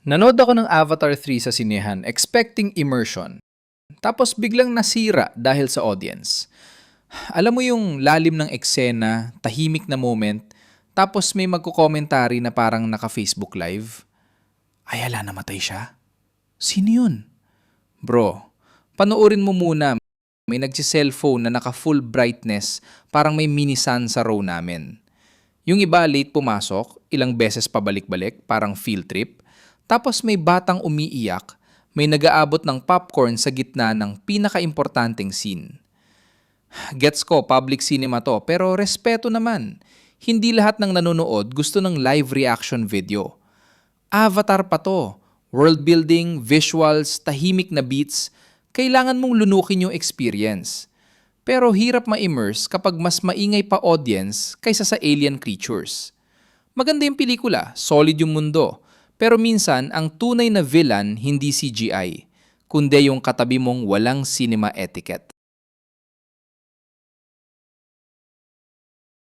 Nanood ako ng Avatar 3 sa sinehan, expecting immersion. Tapos biglang nasira dahil sa audience. Alam mo yung lalim ng eksena, tahimik na moment, tapos may magko-commentary na parang naka-Facebook Live. Ay, ala, namatay siya. Sino yun? Bro, panoorin mo muna. May nagsi-cellphone na naka-full brightness, parang may mini sun sa row namin. Yung iba late pumasok, ilang beses pabalik-balik, parang field trip. Tapos may batang umiiyak, may nag-aabot ng popcorn sa gitna ng pinaka-importanting scene. Gets ko, public cinema to, pero respeto naman. Hindi lahat ng nanonood gusto ng live reaction video. Avatar pa to. World building, visuals, tahimik na beats. Kailangan mong lunukin yung experience. Pero hirap ma-immerse kapag mas maingay pa audience kaysa sa alien creatures. Maganda yung pelikula, solid yung mundo. Pero minsan, ang tunay na villain hindi CGI, kundi yung katabi mong walang cinema etiquette.